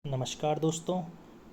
नमस्कार दोस्तों।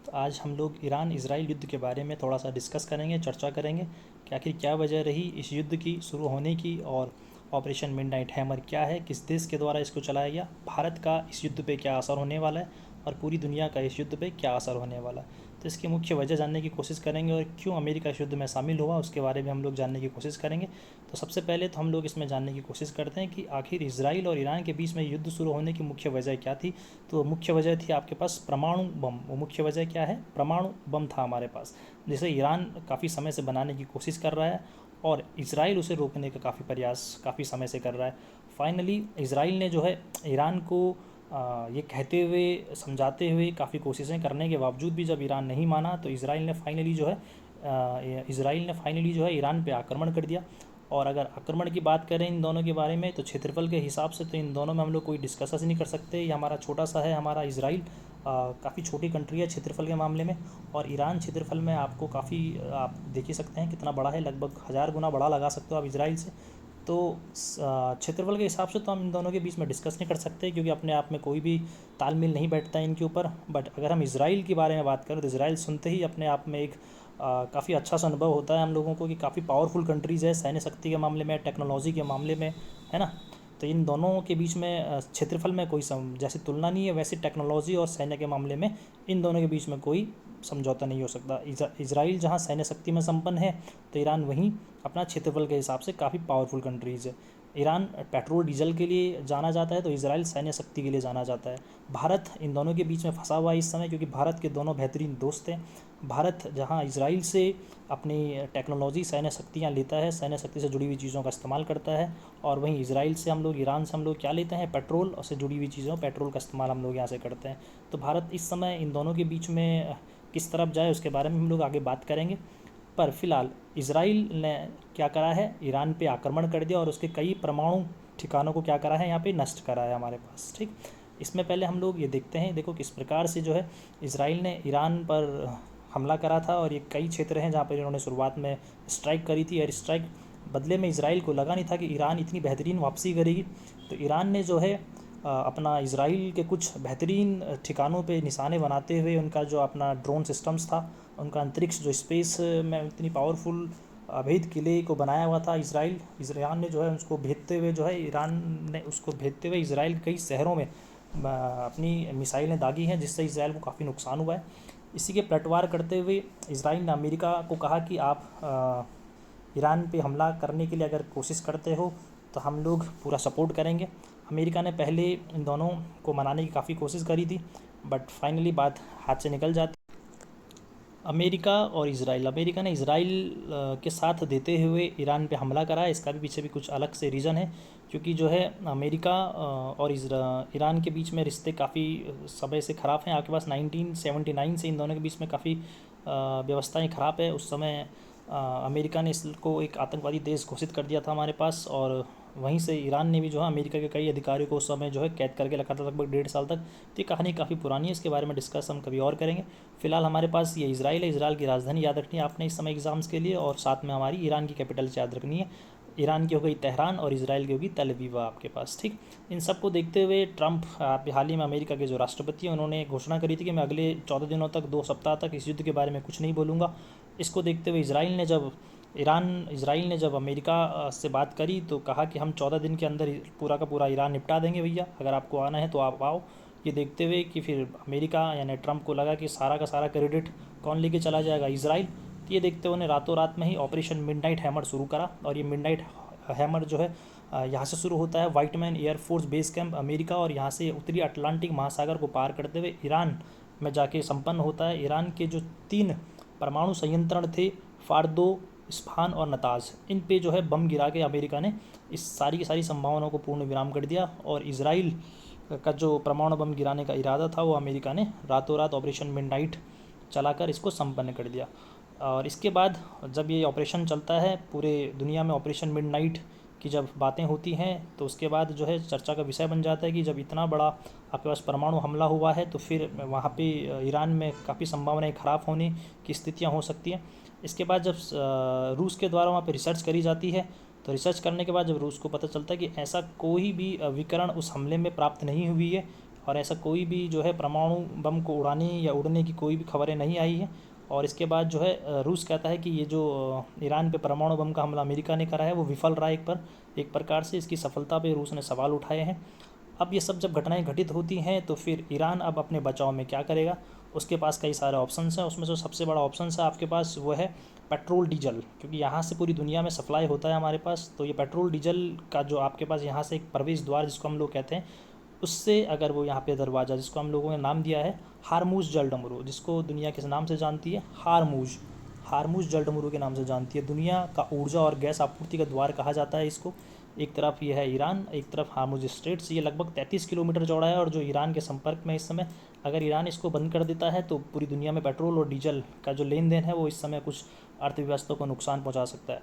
तो आज हम लोग ईरान इज़राइल युद्ध के बारे में थोड़ा सा डिस्कस करेंगे, चर्चा करेंगे कि आखिर क्या वजह रही इस युद्ध की शुरू होने की, और ऑपरेशन मिडनाइट हैमर क्या है, किस देश के द्वारा इसको चलाया गया, भारत का इस युद्ध पे क्या असर होने वाला है और पूरी दुनिया का इस युद्ध पे क्या असर होने वाला है। तो इसकी मुख्य वजह जानने की कोशिश करेंगे और क्यों अमेरिका इस युद्ध में शामिल हुआ उसके बारे में हम लोग जानने की कोशिश करेंगे। तो सबसे पहले तो हम लोग इसमें जानने की कोशिश करते हैं कि आखिर इजराइल और ईरान के बीच में युद्ध शुरू होने की मुख्य वजह क्या थी। तो मुख्य वजह थी आपके पास परमाणु बम। वो मुख्य वजह क्या है? परमाणु बम था हमारे पास, जिसे ईरान काफ़ी समय से बनाने की कोशिश कर रहा है और इसराइल उसे रोकने का काफ़ी प्रयास काफ़ी समय से कर रहा है। फाइनली इसराइल ने जो है ईरान को ये कहते हुए समझाते हुए काफ़ी कोशिशें करने के बावजूद भी जब ईरान नहीं माना तो इसराइल ने फाइनली जो है ईरान पे आक्रमण कर दिया। और अगर आक्रमण की बात करें इन दोनों के बारे में तो क्षेत्रफल के हिसाब से तो इन दोनों में हम लोग कोई डिस्कस ही नहीं कर सकते। ये हमारा छोटा सा है, हमारा इसराइल काफ़ी छोटी कंट्री है क्षेत्रफल के मामले में, और ईरान क्षेत्रफल में आपको काफ़ी आप देख ही सकते हैं कितना बड़ा है, लगभग 1000 गुना बड़ा लगा सकते हो आप इसराइल से। तो क्षेत्रफल के हिसाब से तो हम इन दोनों के बीच में डिस्कस नहीं कर सकते क्योंकि अपने आप में कोई भी तालमेल नहीं बैठता है इनके ऊपर। बट अगर हम इसराइल के बारे में बात करें तो इसराइल सुनते ही अपने आप में एक काफ़ी अच्छा सा अनुभव होता है हम लोगों को कि काफ़ी पावरफुल कंट्रीज़ है सैन्य शक्ति के मामले में, टेक्नोलॉजी के मामले में, है ना। तो इन दोनों के बीच में क्षेत्रफल में कोई जैसी तुलना नहीं है, वैसे टेक्नोलॉजी और सैन्य के मामले में इन दोनों के बीच में कोई समझौता नहीं हो सकता। इसराइल जहाँ सैन्य शक्ति में संपन्न है तो ईरान वहीं अपना क्षेत्रफल के हिसाब से काफ़ी पावरफुल कंट्रीज़ है। ईरान पेट्रोल डीजल के लिए जाना जाता है तो इसराइल सैन्य शक्ति के लिए जाना जाता है। भारत इन दोनों के बीच में फंसा हुआ है इस समय क्योंकि भारत के दोनों बेहतरीन दोस्त हैं। भारत जहां इसराइल से अपनी टेक्नोलॉजी सैन्य शक्तियाँ लेता है, सैन्य शक्ति से जुड़ी हुई चीज़ों का इस्तेमाल करता है, और वहीं इसराइल से हम लोग, ईरान से हम लोग क्या लेते हैं? पेट्रोल, और से जुड़ी हुई चीज़ों, पेट्रोल का इस्तेमाल हम लोग यहाँ से करते हैं। तो भारत इस समय इन दोनों के बीच में किस तरफ जाए उसके बारे में हम लोग आगे बात करेंगे। पर फिलहाल इसराइल ने क्या करा है? ईरान पे आक्रमण कर दिया और उसके कई परमाणु ठिकानों को क्या करा है? यहाँ पे नष्ट करा है हमारे पास। ठीक, इसमें पहले हम लोग ये देखते हैं, देखो किस प्रकार से जो है इसराइल ने ईरान पर हमला करा था, और ये कई क्षेत्र हैं जहाँ पर इन्होंने शुरुआत में स्ट्राइक करी थी। एयर स्ट्राइक बदले में इसराइल को लगा नहीं था कि ईरान इतनी बेहतरीन वापसी करेगी, तो ईरान ने जो है अपना इसराइल के कुछ बेहतरीन ठिकानों पे निशाने बनाते हुए उनका जो अपना ड्रोन सिस्टम्स था, उनका अंतरिक्ष जो स्पेस में इतनी पावरफुल अभेद किले को बनाया हुआ था इसराइल, ईरान ने जो है उसको भेजते हुए जो है ईरान ने उसको भेजते हुए इसराइल के कई शहरों में अपनी मिसाइलें दागी हैं, जिससे इसराइल को काफ़ी नुकसान हुआ है। इसी के पलटवार करते हुए इसराइल ने अमेरिका को कहा कि आप ईरान पे हमला करने के लिए अगर कोशिश करते हो तो हम लोग पूरा सपोर्ट करेंगे। अमेरिका ने पहले इन दोनों को मनाने की काफ़ी कोशिश करी थी, बट फाइनली बात हाथ से निकल जाती। अमेरिका और इसराइल, अमेरिका ने इसराइल के साथ देते हुए ईरान पे हमला करा है। इसका भी पीछे भी कुछ अलग से रीज़न है, क्योंकि जो है अमेरिका और ईरान के बीच में रिश्ते काफ़ी समय से ख़राब हैं। आपके पास 1979 से इन दोनों के बीच में काफ़ी व्यवस्थाएं ख़राब है। उस समय अमेरिका ने इसको एक आतंकवादी देश घोषित कर दिया था हमारे पास, और वहीं से ईरान ने भी जो है अमेरिका के कई अधिकारियों को उस समय जो है कैद करके रखा था लगभग 1.5 साल तक। तो ये कहानी काफ़ी पुरानी है, इसके बारे में डिस्कस हम कभी और करेंगे। फिलहाल हमारे पास ये इसराइल है। इसराइल की राजधानी याद रखनी है आपने इस समय एग्जाम्स के लिए, और साथ में हमारी ईरान की कैपिटल याद रखनी है। ईरान की हो गई तेहरान और इसराइल की होगी तेल अवीव आपके पास। ठीक, इन सब को देखते हुए ट्रंप हाल ही में अमेरिका के जो राष्ट्रपति हैं उन्होंने घोषणा करी थी कि मैं अगले 14 दिनों तक, 2 सप्ताह तक इस युद्ध के बारे में कुछ नहीं बोलूँगा। इसको देखते हुए इसराइल ने जब अमेरिका से बात करी तो कहा कि हम 14 दिन के अंदर पूरा का पूरा ईरान निपटा देंगे भैया, अगर आपको आना है तो आप आओ। ये देखते हुए कि फिर अमेरिका यानी ट्रंप को लगा कि सारा का सारा क्रेडिट कौन लेके चला जाएगा? इसराइल। तो ये देखते हुए उन्हें रातों रात में ही ऑपरेशन मिडनाइट हैमर शुरू करा, और ये मिडनाइट हैमर जो है यहाँ से शुरू होता है Whiteman air force base camp America, और यहाँ से उत्तरी अटलांटिक महासागर को पार करते हुए ईरान में जाके संपन्न होता है। ईरान के जो 3 परमाणु संयंत्रण थे, फार्दो, इस्फहान और नताज, इन पे जो है बम गिरा के अमेरिका ने इस सारी की सारी संभावनाओं को पूर्ण विराम कर दिया, और इसराइल का जो परमाणु बम गिराने का इरादा था वो अमेरिका ने रातों रात ऑपरेशन मिडनाइट चलाकर इसको संपन्न कर दिया। और इसके बाद जब ये ऑपरेशन चलता है पूरे दुनिया में, ऑपरेशन मिडनाइट की जब बातें होती हैं तो उसके बाद जो है चर्चा का विषय बन जाता है कि जब इतना बड़ा आपके पास परमाणु हमला हुआ है तो फिर वहाँ पे ईरान में काफ़ी संभावनाएं ख़राब होने की स्थितियाँ हो सकती हैं। इसके बाद जब रूस के द्वारा वहाँ पे रिसर्च करी जाती है, तो रिसर्च करने के बाद जब रूस को पता चलता है कि ऐसा कोई भी विकिरण उस हमले में प्राप्त नहीं हुई है, और ऐसा कोई भी जो है परमाणु बम को उड़ाने या उड़ने की कोई भी खबरें नहीं आई है। और इसके बाद जो है रूस कहता है कि ये जो ईरान पे परमाणु बम का हमला अमेरिका ने करा है वो विफल रहा एक प्रकार से। इसकी सफलता पे रूस ने सवाल उठाए हैं। अब ये सब जब घटनाएं घटित होती हैं तो फिर ईरान अब अपने बचाव में क्या करेगा, उसके पास कई सारे ऑप्शंस हैं। उसमें से सबसे बड़ा ऑप्शन है आपके पास वो है पेट्रोल डीजल, क्योंकि यहाँ से पूरी दुनिया में सप्लाई होता है हमारे पास। तो ये पेट्रोल डीजल का जो आपके पास यहाँ से एक प्रवेश द्वार जिसको हम लोग कहते हैं, उससे अगर वो यहाँ पे दरवाज़ा जिसको हम लोगों ने नाम दिया है हारमूज जलडमरू, जिसको दुनिया किस नाम से जानती है, हारमूज जलडमरू के नाम से जानती है। दुनिया का ऊर्जा और गैस आपूर्ति का द्वार कहा जाता है इसको। एक तरफ ये है ईरान, एक तरफ हारमूज स्ट्रेट्स। ये लगभग 33 किलोमीटर चौड़ा है और जो ईरान के संपर्क में इस समय, अगर ईरान इसको बंद कर देता है तो पूरी दुनिया में पेट्रोल और डीजल का जो लेन देन है वो इस समय कुछ अर्थव्यवस्था को नुकसान पहुंचा सकता है।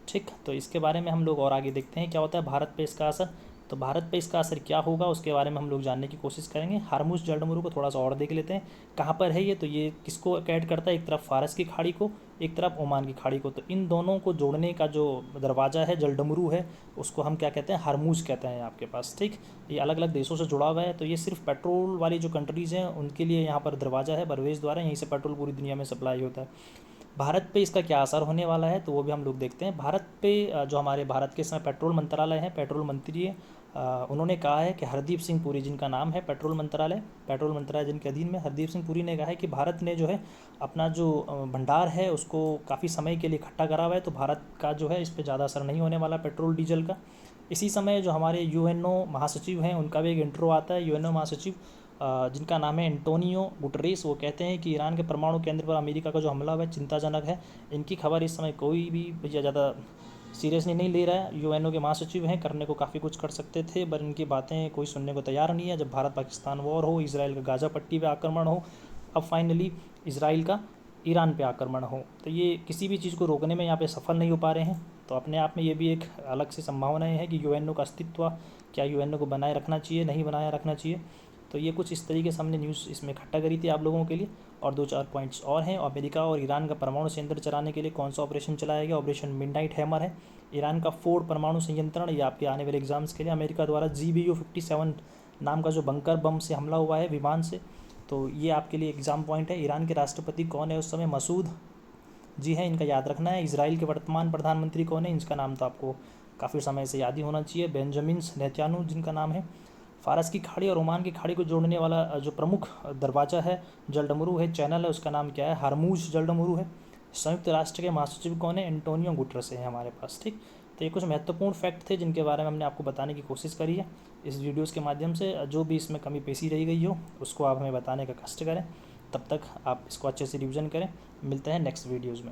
ठीक, तो इसके बारे में हम लोग और आगे देखते हैं क्या होता है भारत पे इसका असर। तो भारत पे इसका असर क्या होगा उसके बारे में हम लोग जानने की कोशिश करेंगे। हारमूज जलडमरू को थोड़ा सा और देख लेते हैं कहाँ पर है ये। तो ये किसको कैद करता है, एक तरफ फारस की खाड़ी को, एक तरफ ओमान की खाड़ी को। तो इन दोनों को जोड़ने का जो दरवाज़ा है जलडमरू है उसको हम क्या कहते हैं, हारमूज कहते हैं आपके पास। ठीक, ये अलग अलग देशों से जुड़ा हुआ है। तो ये सिर्फ पेट्रोल वाली जो कंट्रीज़ हैं उनके लिए यहाँ पर दरवाज़ा है, प्रवेश द्वार है, यहीं से पेट्रोल पूरी दुनिया में सप्लाई होता है। भारत पे इसका क्या असर होने वाला है तो वो भी हम लोग देखते हैं। भारत पे जो हमारे भारत के समय पेट्रोल मंत्रालय है, पेट्रोल मंत्री है, उन्होंने कहा है कि हरदीप सिंह पुरी जिनका नाम है पेट्रोल मंत्रालय जिनके अधीन में, हरदीप सिंह पुरी ने कहा है कि भारत ने जो है अपना जो भंडार है उसको काफ़ी समय के लिए इकट्ठा करा हुआ है। तो भारत का जो है इस पर ज़्यादा असर नहीं होने वाला पेट्रोल डीजल का। इसी समय जो हमारे यूएनओ महासचिव हैं उनका भी एक इंट्रो आता है। यूएनओ महासचिव जिनका नाम है एंटोनियो गुटरेस, वो कहते हैं कि ईरान के परमाणु केंद्र पर अमेरिका का जो हमला हुआ है चिंताजनक है। इनकी खबर इस समय कोई भी भैया ज़्यादा सीरियसली नहीं ले रहा है। यूएनओ के महासचिव हैं, करने को काफ़ी कुछ कर सकते थे पर इनकी बातें कोई सुनने को तैयार नहीं है। जब भारत पाकिस्तान वॉर हो, इसराइल का गाज़ा पट्टी पे आक्रमण हो, अब फाइनली इसराइल का ईरान पे आक्रमण हो, तो ये किसी भी चीज़ को रोकने में यहाँ पे सफल नहीं हो पा रहे हैं। तो अपने आप में ये भी एक अलग सी संभावनाएं है कि यूएनओ का अस्तित्व, क्या यूएनओ को बनाए रखना चाहिए, नहीं बनाए रखना चाहिए। तो ये कुछ इस तरीके से हमने न्यूज़ इसमें इकट्ठा करी थी आप लोगों के लिए। और 2-4 पॉइंट्स और हैं। अमेरिका और ईरान का परमाणु संयंत्र चलाने के लिए कौन सा ऑपरेशन चलाया गया, ऑपरेशन मिडनाइट हैमर है। ईरान का फोर्ड परमाणु संयंत्रण, ये आपके आने वाले एग्जाम्स के लिए अमेरिका द्वारा GBU-57 नाम का जो बंकर बम से हमला हुआ है विमान से, तो ये आपके लिए एग्ज़ाम पॉइंट है। ईरान के राष्ट्रपति कौन है उस समय, मसूद जी हैं, इनका याद रखना है। इसराइल के वर्तमान प्रधानमंत्री कौन है, इनका नाम तो आपको काफ़ी समय से याद ही होना चाहिए, बेंजामिन नेतन्याहू जिनका नाम है। फारस की खाड़ी और ओमान की खाड़ी को जोड़ने वाला जो प्रमुख दरवाज़ा है जलडमरू है, चैनल है, उसका नाम क्या है, हारमूज जलडमरू है। संयुक्त राष्ट्र के महासचिव कौन है, एंटोनियो गुटरेस है हमारे पास। ठीक, तो ये कुछ महत्वपूर्ण फैक्ट थे जिनके बारे में हमने आपको बताने की कोशिश करी है इस वीडियोज़ के माध्यम से। जो भी इसमें कमी पेशी रही गई हो उसको आप हमें बताने का कष्ट करें। तब तक आप इसको अच्छे से रिविज़न करें। मिलते हैं नेक्स्ट वीडियोज़ में।